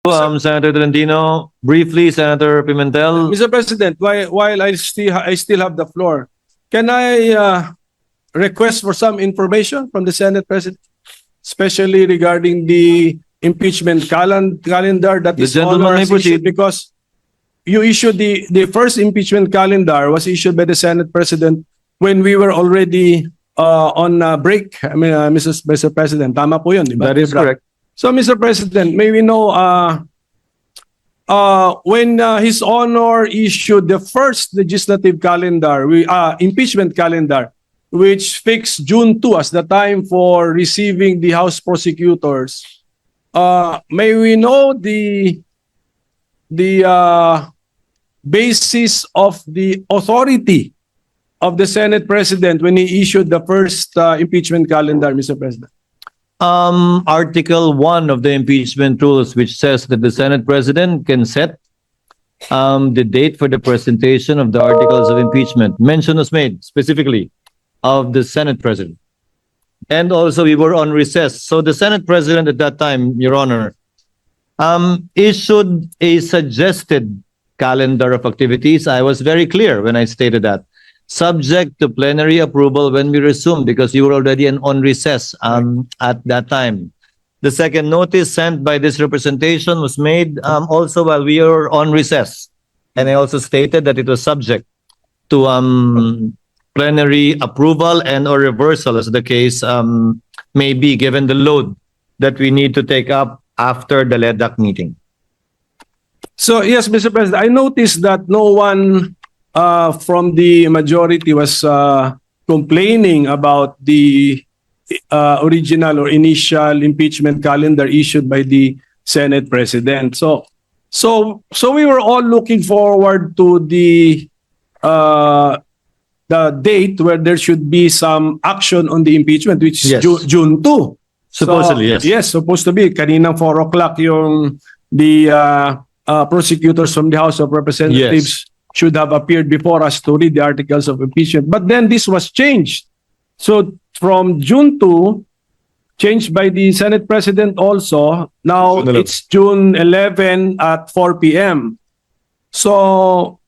Senator Tolentino. Briefly, Senator Pimentel. Mr. President, while I still have the floor, can I request for some information from the Senate President, especially regarding the impeachment calendar that The is gentleman may proceed. issued, because you issued the first impeachment calendar was issued by the Senate President when we were already on break. I mean, Mr. President, tama po yun, di ba? That is correct. So, Mr. President, may we know when His Honor issued the first legislative calendar, impeachment calendar, which fixed June 2 as the time for receiving the House prosecutors, may we know the basis of the authority of the Senate President when he issued the first impeachment calendar, Mr. President? Article 1 of the impeachment rules, which says that the Senate President can set the date for the presentation of the articles of impeachment. Mention was made specifically of the Senate President. And also we were on recess. So the Senate President at that time, Your Honor, issued a suggested calendar of activities. I was very clear when I stated that. Subject to plenary approval when we resume, because you were already on recess at that time. The second notice sent by this representation was made also while we were on recess. And I also stated that it was subject to plenary approval and or reversal, as the case may be, given the load that we need to take up after the LEDAC meeting. So, yes, Mr. President, I noticed that no one from the majority was complaining about the original or initial impeachment calendar issued by the Senate President. So we were all looking forward to the date where there should be some action on the impeachment, which is Yes. June 2. Supposedly, yes. Yes, supposed to be. Kaninang 4 o'clock yung the prosecutors from the House of Representatives should have appeared before us to read the articles of impeachment. But then this was changed. So from June 2, changed by the Senate President also, now June 11. it's June 11 at 4 p.m. So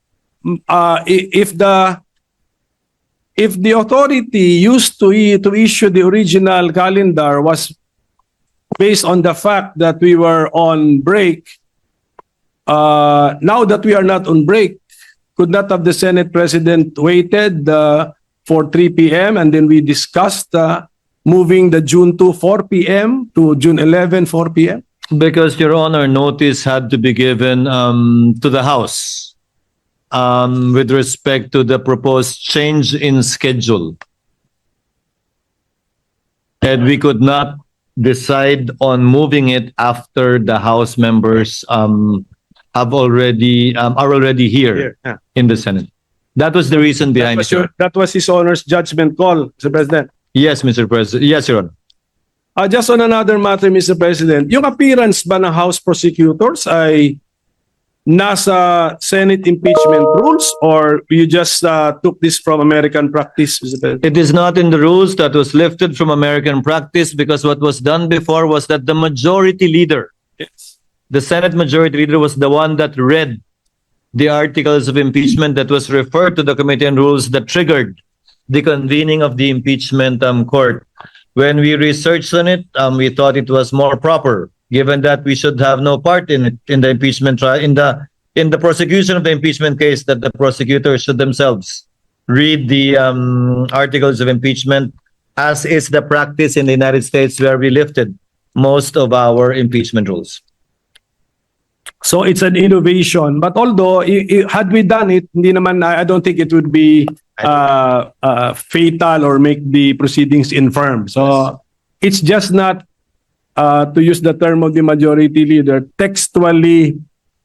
if the authority used to issue the original calendar was based on the fact that we were on break, now that we are not on break, could not have the Senate President waited for 3 p.m. and then we discussed moving the June 2 4 p.m. to June 11 4 p.m.? Because, Your Honor, notice had to be given to the House with respect to the proposed change in schedule. And we could not decide on moving it after the House members are already here in the Senate. That was the reason behind it. That was His Honor's judgment call, Mr. President. Yes, Mr. President. Yes, Your Honor. Just on another matter, Mr. President, yung appearance ba ng House prosecutors ay nasa Senate impeachment rules, or you just took this from American practice, Mr. President? It is not in the rules. That was lifted from American practice, because what was done before was that the majority leader, Yes. the Senate majority leader, was the one that read the articles of impeachment that was referred to the Committee on Rules that triggered the convening of the impeachment court. When we researched on it, we thought it was more proper, given that we should have no part in it, in the impeachment trial, in the prosecution of the impeachment case, that the prosecutors should themselves read the articles of impeachment, as is the practice in the United States, where we lifted most of our impeachment rules. So it's an innovation. But although, had we done it, hindi naman, I don't think it would be fatal or make the proceedings infirm. So it's just not, to use the term of the majority leader, textually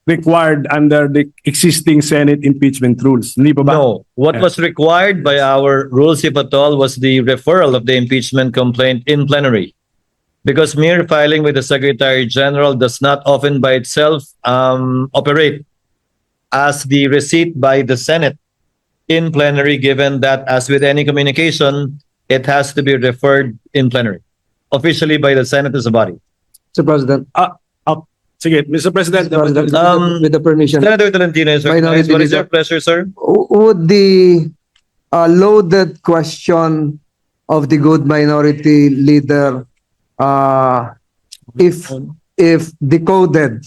required under the existing Senate impeachment rules. Hindi pa ba? No, what was required by our rules, if at all, was the referral of the impeachment complaint in plenary. Because mere filing with the Secretary General does not often by itself operate as the receipt by the Senate in plenary, given that, as with any communication, it has to be referred in plenary, officially by the Senate as a body. Mr. President, Sige, Mr. President. With the permission. Senator Tolentino is recognized. Minority What is Leader. your pleasure, sir? Would the loaded question of the good minority leader, if decoded,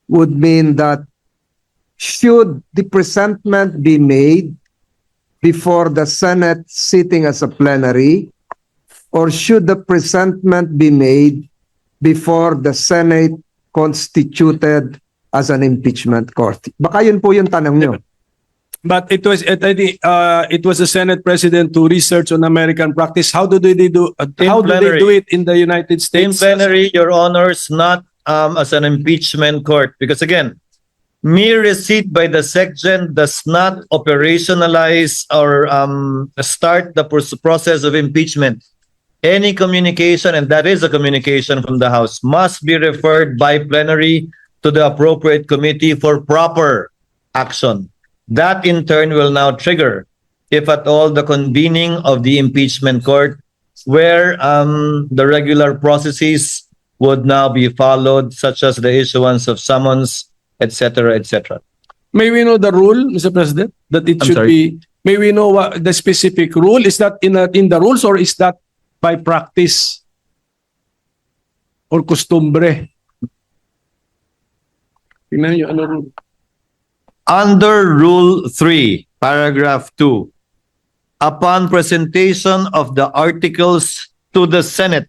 would mean that should the presentment be made before the Senate sitting as a plenary, or should the presentment be made before the Senate constituted as an impeachment court? Baka yun po yung tanong nyo. But it was the Senate President to research on American practice. How do they do? How do they do it in the United In States? plenary, Your Honors, not as an impeachment court. Because again, mere receipt by the section does not operationalize or start the process of impeachment. Any communication, and that is a communication from the House, must be referred by plenary to the appropriate committee for proper action. That in turn will now trigger, if at all, the convening of the impeachment court, where the regular processes would now be followed, such as the issuance of summons, etc., etc. May we know the rule, Mr. President, that it I'm should sorry? be? May we know what the specific rule is? That in the rules, or is that by practice or costumbre? Tingnan niyo ano rule. Under Rule 3, Paragraph 2, upon presentation of the articles to the Senate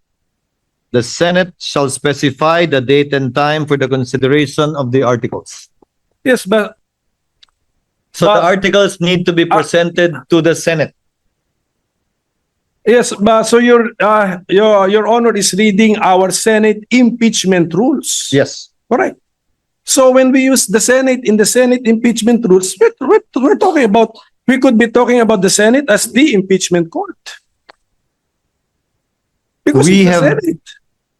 shall specify the date and time for the consideration of the articles. Yes, but So the articles need to be presented to the Senate. yes, but so your Honor is reading our Senate impeachment rules. Yes. Correct. So when we use the Senate in the Senate impeachment rules, we're talking about, we could be talking about the Senate as the impeachment court. Because We it's the have- Senate.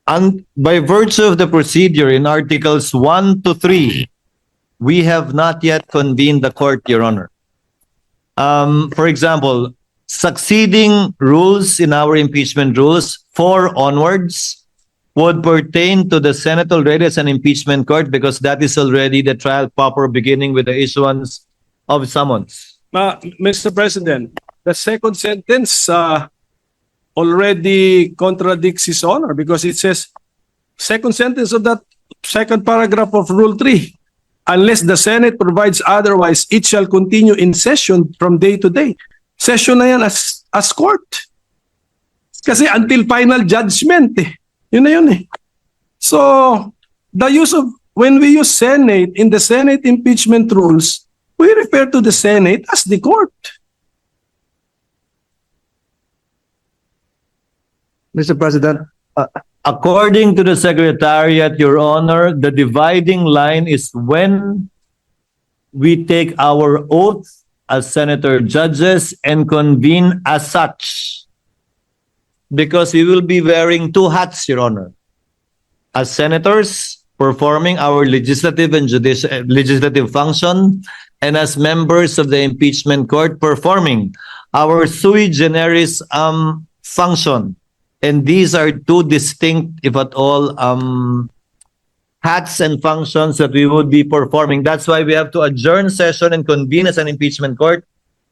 And by virtue of the procedure in Articles 1 to 3, we have not yet convened the court, Your Honor. For example, succeeding rules in our impeachment rules, 4 onwards, would pertain to the Senate already as an impeachment court, because that is already the trial proper, beginning with the issuance of summons. Mr. President, the second sentence already contradicts His Honor, because it says, second sentence of that second paragraph of Rule 3, unless the Senate provides otherwise, it shall continue in session from day to day. Session na yan as court. Kasi until final judgment eh. Yun na yun eh. So, the use of, when we use Senate in the Senate impeachment rules, we refer to the Senate as the court. Mr. President, According to the Secretariat, Your Honor, the dividing line is when we take our oath as senator judges and convene as such. Because we will be wearing 2 hats, Your Honor. As senators, performing our legislative and legislative function, and as members of the impeachment court, performing our sui generis function. And these are 2 distinct, if at all, hats and functions that we would be performing. That's why we have to adjourn session and convene as an impeachment court,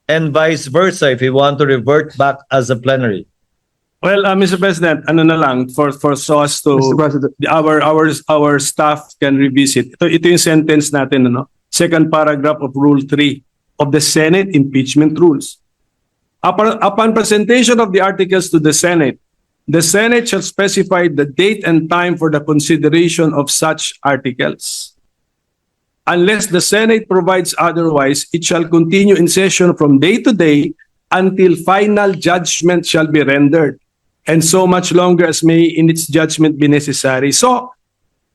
and vice versa if we want to revert back as a plenary. Well, Mr. President, ano na lang for so as to Mr. President, our staff can revisit. Ito yung sentence natin, ano? Second paragraph of Rule 3 of the Senate impeachment rules. Upon presentation of the articles to the Senate shall specify the date and time for the consideration of such articles. Unless the Senate provides otherwise, it shall continue in session from day to day until final judgment shall be rendered, and so much longer as may in its judgment be necessary. So,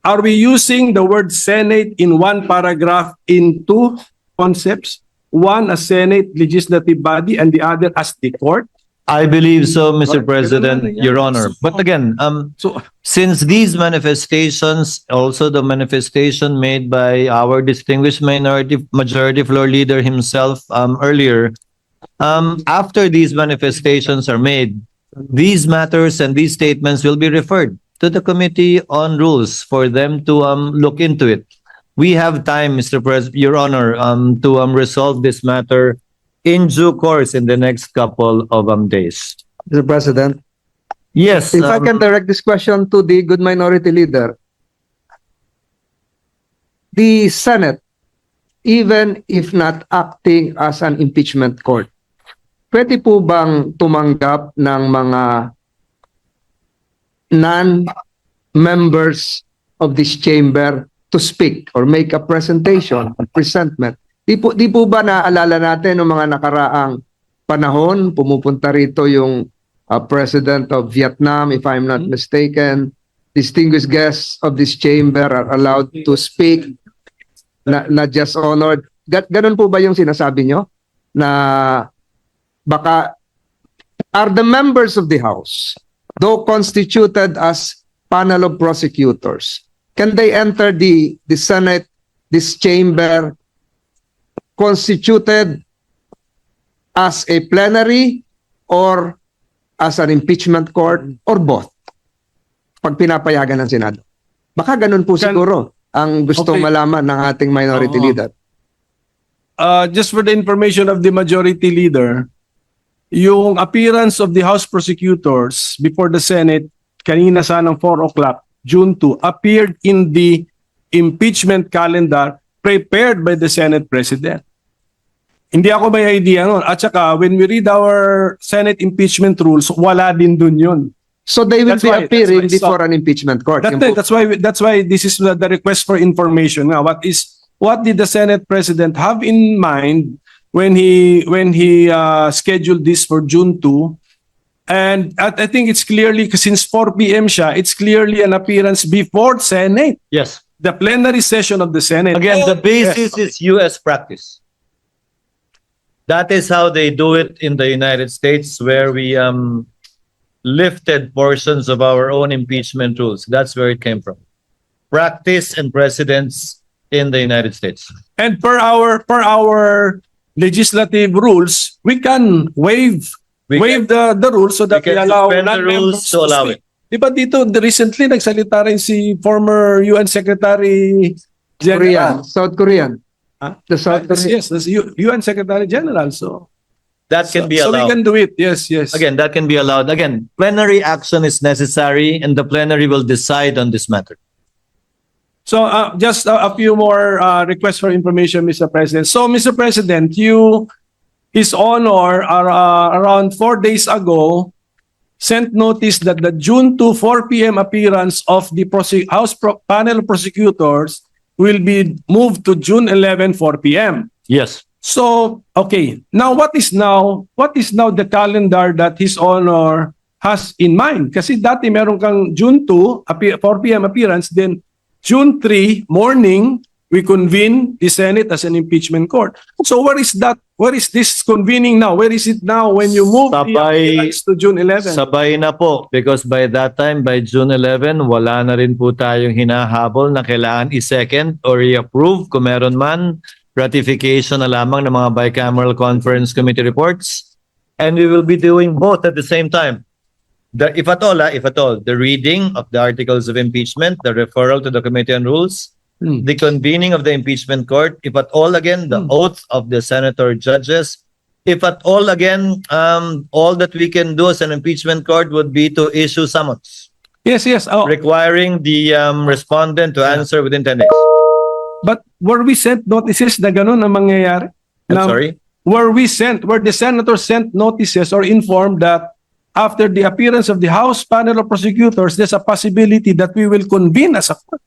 are we using the word Senate in one paragraph in 2 concepts? One as Senate legislative body and the other as the court? I believe so, Mr. President, Your Honor. But again, So, since these manifestations, also the manifestation made by our distinguished majority floor leader himself earlier, after these manifestations are made, these matters and these statements will be referred to the Committee on Rules for them to look into it. We have time, Mr. President, Your Honor, to resolve this matter in due course in the next couple of days. Mr. President, Yes. if I can direct this question to the good minority leader. The Senate, even if not acting as an impeachment court, pwede po bang tumanggap ng mga non-members of this chamber to speak or make a presentation, a presentment? Di po ba naaalala natin ng mga nakaraang panahon, pumupunta rito yung President of Vietnam, if I'm not mistaken. Distinguished guests of this chamber are allowed to speak, not just honored. Ganun po ba yung sinasabi nyo? Na baka are the members of the House, though constituted as panel of prosecutors, can they enter the Senate, this chamber, constituted as a plenary or as an impeachment court or both? Pag pinapayagan ng Senado. Baka ganun po siguro ang gustong malaman ng ating minority leader. Just for the information of the majority leader, yung appearance of the House prosecutors before the Senate kanina sanang 4 o'clock, June 2, appeared in the impeachment calendar prepared by the Senate President. Hindi ako may idea nun. At saka, when we read our Senate impeachment rules, wala din dun yun. So they will be appearing before an impeachment court. That's why this is the request for information. Now, what did the Senate President have in mind when he scheduled this for June 2? And I think it's clearly, since 4 p.m. siya, it's clearly an appearance before Senate. Yes. The plenary session of the Senate. Again, the basis is U.S. practice. That is how they do it in the United States, where we lifted portions of our own impeachment rules. That's where it came from. Practice and precedents in the United States. And per our legislative rules, we can waive the rules so that we allow non-members to allow it. Diba dito, recently nagsalita rin si former UN Secretary General. South Korean. The South Korean. Yes, that's UN Secretary General. So that can be allowed. So we can do it. Yes. Again, that can be allowed. Again, plenary action is necessary and the plenary will decide on this matter. So just a few more requests for information, Mr. President. So, Mr. President, His Honor, around 4 days ago, sent notice that the June 2, 4 p.m. appearance of the House panel of prosecutors will be moved to June 11, 4 p.m. Yes. So, okay. Now, what is now the calendar that His Honor has in mind? Kasi dati meron kang June 2, 4 p.m. appearance, then June 3, morning, we convene the Senate as an impeachment court. So where is that? Where is this convening now? Where is it now when you move the appearance to June 11? Sabay na po, because by that time, by June 11, wala na rin po tayong hinahabol na kailangan i-second or i-approve kung meron man, ratification na lamang ng mga bicameral conference committee reports. And we will be doing both at the same time. If at all, the reading of the articles of impeachment, the referral to the Committee on Rules, the convening of the impeachment court, if at all again, the oath of the senator judges, if at all again, all that we can do as an impeachment court would be to issue summons. Yes. Requiring the respondent to answer within 10 days. But were we sent notices na ganun ang mangyayari? I'm sorry? Were the senators sent notices or informed that after the appearance of the House panel of prosecutors, there's a possibility that we will convene as a court?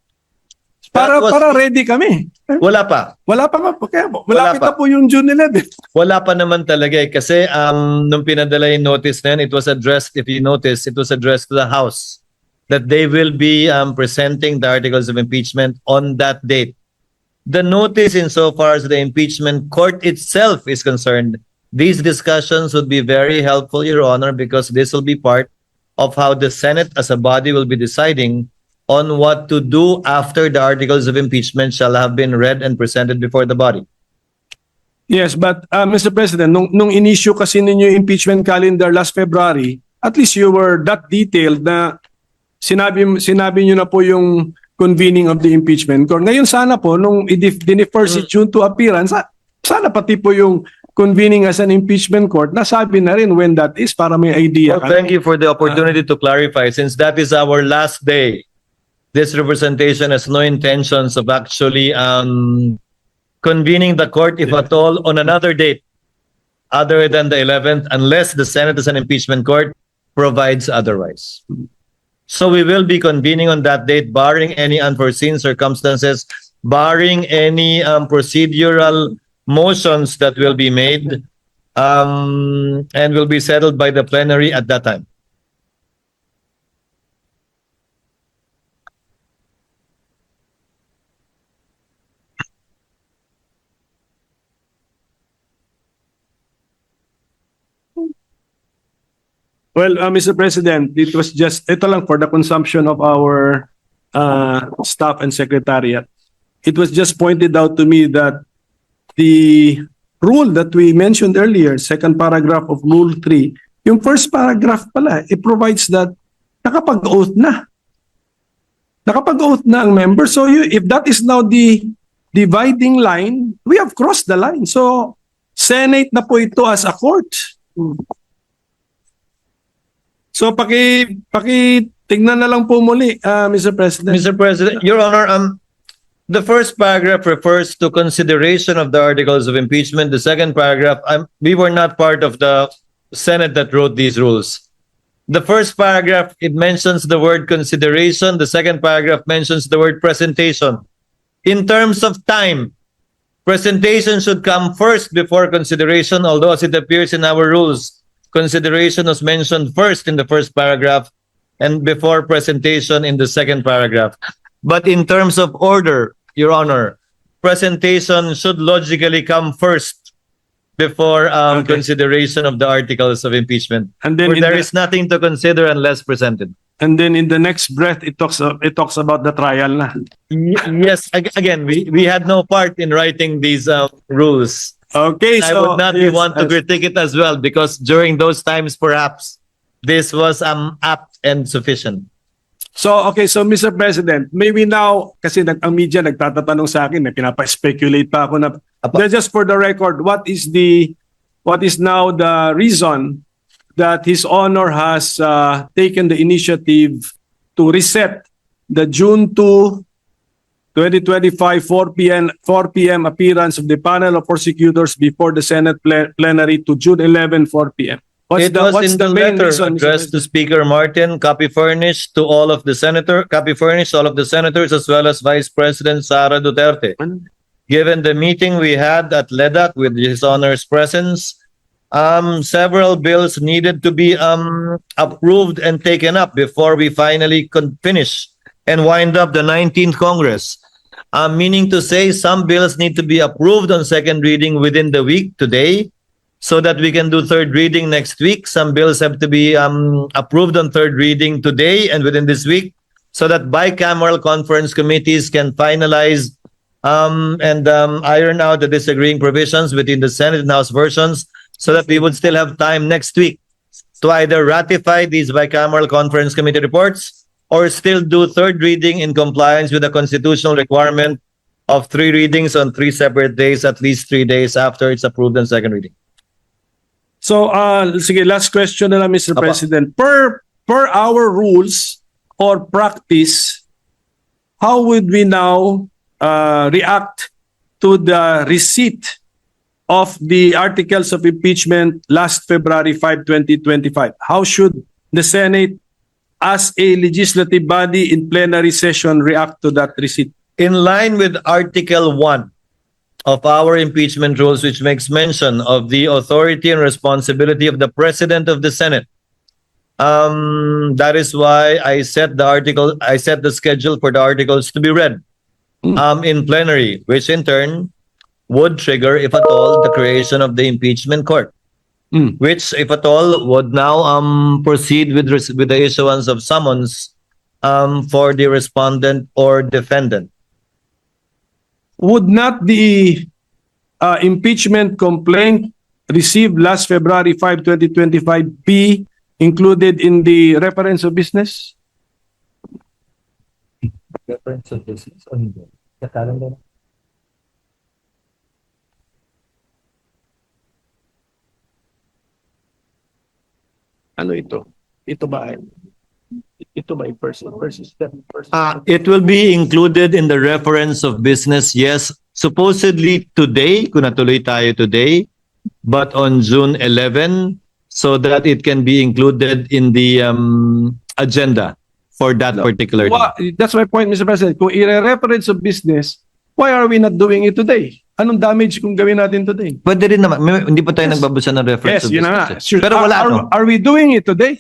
Para ready kami. Wala pa. Malapit na po yung June 11. Wala pa naman talaga eh. Kasi nung pinadala yung notice na yun, it was addressed, if you notice, it was addressed to the House that they will be presenting the articles of impeachment on that date. The notice, insofar as the impeachment court itself is concerned, these discussions would be very helpful, Your Honor, because this will be part of how the Senate as a body will be deciding on what to do after the articles of impeachment shall have been read and presented before the body. Yes, but Mr. President, nung in-issue kasi ninyo yung impeachment calendar last February, at least you were that detailed na sinabi nyo na po yung convening of the impeachment court. Ngayon sana po, nung dinifer si June to appearance, sana pati po yung convening as an impeachment court, nasabi na rin when that is para may idea. Well, thank you for the opportunity to clarify. Since that is our last day, this representation has no intentions of actually convening the court, if at all, on another date other than the 11th, unless the Senate as an impeachment court provides otherwise. So we will be convening on that date, barring any unforeseen circumstances, barring any procedural motions that will be made, and will be settled by the plenary at that time. Well, Mr. President, it was just, ito lang for the consumption of our staff and secretariat. It was just pointed out to me that the rule that we mentioned earlier, second paragraph of Rule 3, yung first paragraph pala, it provides that nakapag-oath na. Nakapag-oath na ang member. So if that is now the dividing line, we have crossed the line. So Senate na po ito as a court. So tingnan na lang po muli, Mr. President. Mr. President, Your Honor, the first paragraph refers to consideration of the articles of impeachment. The second paragraph, we were not part of the Senate that wrote these rules. The first paragraph, it mentions the word consideration. The second paragraph mentions the word presentation. In terms of time, presentation should come first before consideration, although as it appears in our rules, consideration was mentioned first in the first paragraph and before presentation in the second paragraph. But in terms of order, Your Honor, presentation should logically come first before consideration of the articles of impeachment. And then Where there is nothing to consider unless presented. And then in the next breath, it talks about the trial na. Yes, again, we had no part in writing these rules. Okay, I so would not want to critique it as well because during those times, perhaps, this was apt and sufficient. So, okay, so Mr. President, maybe now, kasi ang media nagtatatanong sa akin, pinapa-speculate pa ako na, just for the record, what is now the reason that His Honor has taken the initiative to reset the June 2, 2025 4 p.m. appearance of the panel of prosecutors before the Senate plenary to June 11, 4 p.m. What's in the main letter reason, addressed to Speaker Martin, copy furnished to all of the senators as well as Vice President Sara Duterte. Given the meeting we had at LEDAC with His Honor's presence, several bills needed to be approved and taken up before we finally finish and wind up the 19th Congress. Meaning to say some bills need to be approved on second reading within the week today so that we can do third reading next week. Some bills have to be approved on third reading today and within this week so that bicameral conference committees can finalize and iron out the disagreeing provisions between the Senate and House versions so that we would still have time next week to either ratify these bicameral conference committee reports or still do third reading in compliance with the constitutional requirement of 3 readings on 3 separate days, at least 3 days after it's approved on second reading. So, sige, last question na lang, Mr. President. Per our rules or practice, how would we now react to the receipt of the articles of impeachment last February 5, 2025? How should the Senate as a legislative body in plenary session react to that receipt? In line with Article 1 of our impeachment rules, which makes mention of the authority and responsibility of the President of the Senate, that is why I set the schedule for the articles to be read in plenary, which in turn would trigger, if at all, the creation of the impeachment court. Which, if at all, would now proceed with the issuance of summons for the respondent or defendant. Would not the impeachment complaint received last February 5, 2025 be included in the reference of business? Reference of business o hindi? Katalan lang. Ano ito? Ito ba ay person versus that person? It will be included in the reference of business, yes. Supposedly today, kung natuloy tayo today, but on June 11, so that it can be included in the agenda for that particular day. That's my point, Mr. President. Kung i-reference of business, why are we not doing it today? Anong damage kung gawin natin today? Pwede rin naman. Hindi pa tayo nagbabasa ng reference Yes, of yun na nga. business. Pero wala, no? Are we doing it today?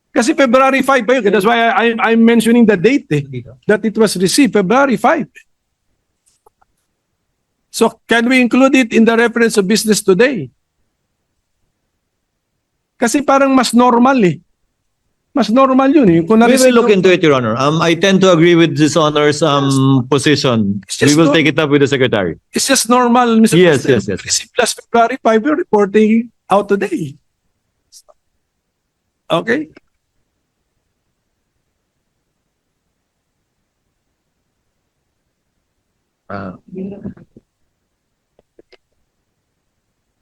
Kasi February 5 pa yun. That's why I'm mentioning the date that it was received, February 5. So can we include it in the reference of business today? Kasi parang mas normal eh. Mas normal yun eh. Kung We na-receive will look into it, Your Honor. I tend to agree with this Honor's position. It's We just will no- take it up with the Secretary. It's just normal, Mr. Yes, President. yes. Receive plus February 5, we're reporting out today. Okay?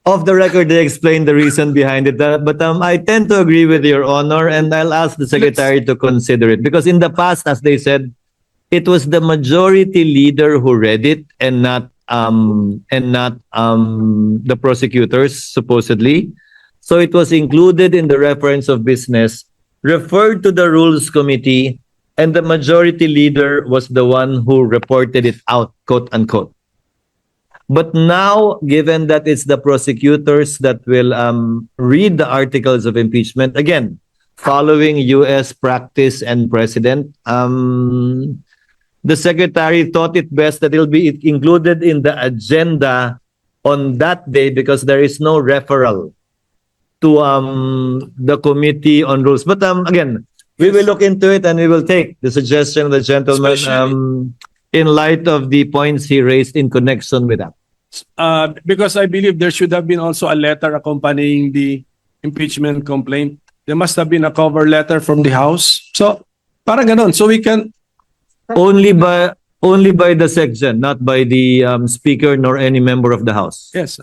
Off the record, they explained the reason behind it. But I tend to agree with Your Honor, and I'll ask the Secretary to consider it. Because in the past, as they said, it was the majority leader who read it and not the prosecutors, supposedly. So it was included in the reference of business, referred to the Rules Committee, and the majority leader was the one who reported it out, quote unquote. But now, given that it's the prosecutors that will read the articles of impeachment, again, following U.S. practice and precedent, the Secretary thought it best that it'll be included in the agenda on that day because there is no referral to the Committee on Rules. But again, we will look into it and we will take the suggestion of the gentleman in light of the points he raised in connection with that. Because I believe there should have been also a letter accompanying the impeachment complaint. There must have been a cover letter from the House. So, parang ganon. So we can... Only by the section, not by the Speaker nor any member of the House. Yes.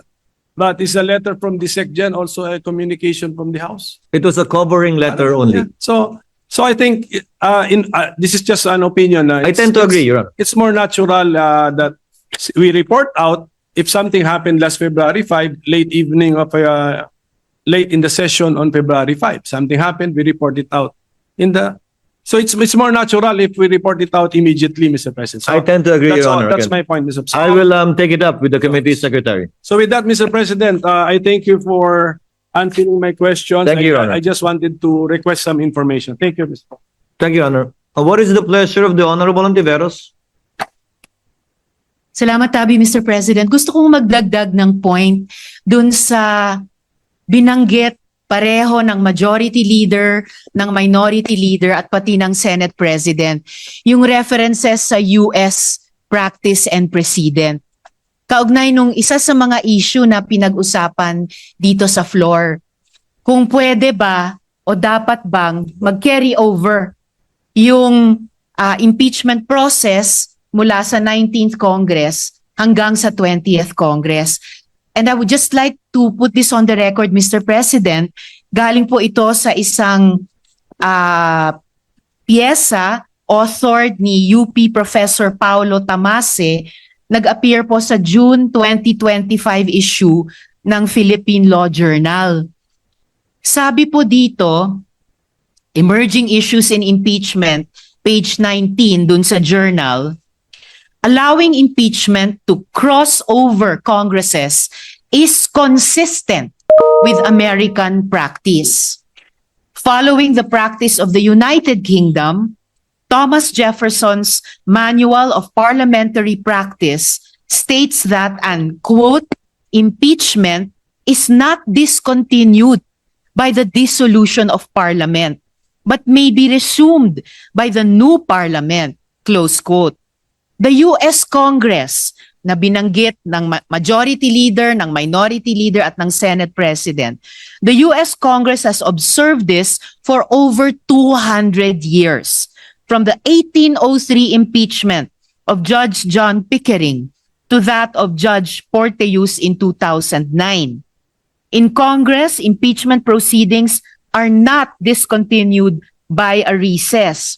But is a letter from the SecGen also a communication from the House? It was a covering letter only. Yeah. So I think this is just an opinion. I tend to agree, Your Honor. It's more natural that we report out if something happened last February 5, late in the session on February 5. Something happened, we report it out. So it's more natural if we report it out immediately, Mr. President. So I tend to agree, that's Your all. Honor. That's Again, my point, Mr. President. I will take it up with the committee secretary. So with that, Mr. President, I thank you for answering my questions. Thank you, Your Honor. I just wanted to request some information. Thank you, Mr. President. Thank you, Your Honor. What is the pleasure of the Honorable Antiveros? Salamat, Tabi, Mr. President. Gusto kong magdagdag ng point dun sa binanggit pareho ng majority leader, ng minority leader, at pati ng Senate President. Yung references sa US practice and precedent. Kaugnay nung isa sa mga issue na pinag-usapan dito sa floor. Kung pwede ba o dapat bang mag-carry over yung impeachment process mula sa 19th Congress hanggang sa 20th Congress. And I would just like to put this on the record, Mr. President. Galing po ito sa isang piyesa authored ni UP Professor Paulo Tamase. Nag-appear po sa June 2025 issue ng Philippine Law Journal. Sabi po dito, Emerging Issues in Impeachment, page 19 dun sa journal, allowing impeachment to cross over Congresses is consistent with American practice. Following the practice of the United Kingdom, Thomas Jefferson's Manual of Parliamentary Practice states that an, quote, impeachment is not discontinued by the dissolution of Parliament, but may be resumed by the new Parliament, close quote. The US Congress na binanggit ng majority leader, ng minority leader at ng Senate President, the US Congress has observed this for over 200 years. from the 1803 impeachment of Judge John Pickering to that of Judge Porteus in 2009. In Congress, impeachment proceedings are not discontinued by a recess.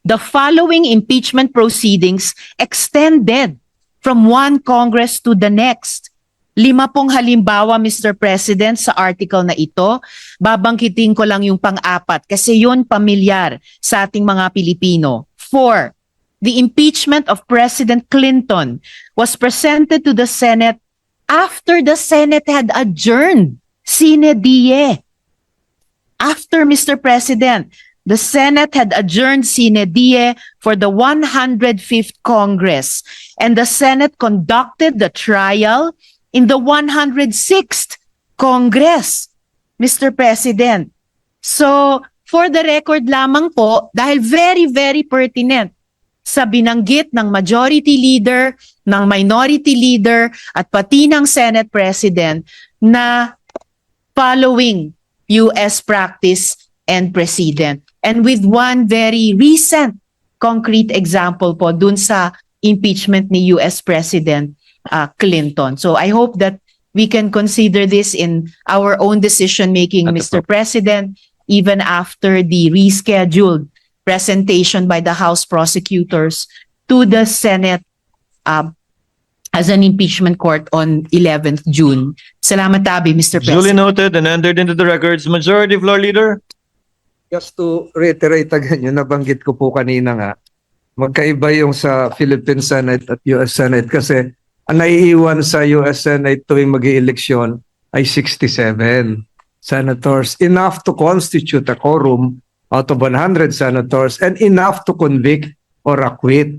The following impeachment proceedings extended from one Congress to the next. 5 halimbawa, Mr. President, sa article na ito. Babangkitin ko lang yung pang-apat kasi yun pamilyar sa ating mga Pilipino. 4. The impeachment of President Clinton was presented to the Senate after the Senate had adjourned sine die. After, Mr. President, the Senate had adjourned sine die for the 105th Congress, and the Senate conducted the trial in the 106th Congress, Mr. President. So, for the record lamang po, dahil very, very pertinent sa binanggit ng majority leader, ng minority leader, at pati ng Senate President na following US practice and precedent. And with one very recent concrete example po dun sa impeachment ni US President Clinton. So I hope that we can consider this in our own decision-making, Mr. President, even after the rescheduled presentation by the House prosecutors to the Senate as an impeachment court on 11th June. Salamat tabi, Mr. President. Duly noted and entered into the records. Majority Floor Leader. Just to reiterate again, yung nabanggit ko po kanina nga, magkaiba yung sa Philippine Senate at US Senate kasi ang naiiwan sa US Senate tuwing mag-ieleksyon ay 67 senators, enough to constitute a quorum out of 100 senators and enough to convict or acquit.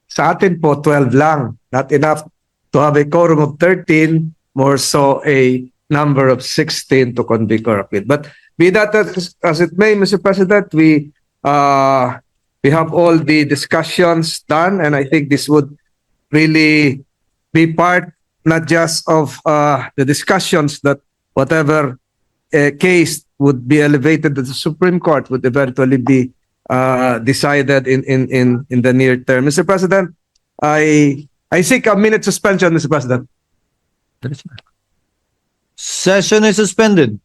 Sa atin po, 12 lang. Not enough to have a quorum of 13, more so a number of 16 to convict or acquit. But be that as it may, Mr. President, we have all the discussions done, and I think this would really be part not just of the discussions that whatever case would be elevated to the Supreme Court would eventually be decided in the near term. Mr. President, I seek a minute suspension, Mr. President. Session is suspended.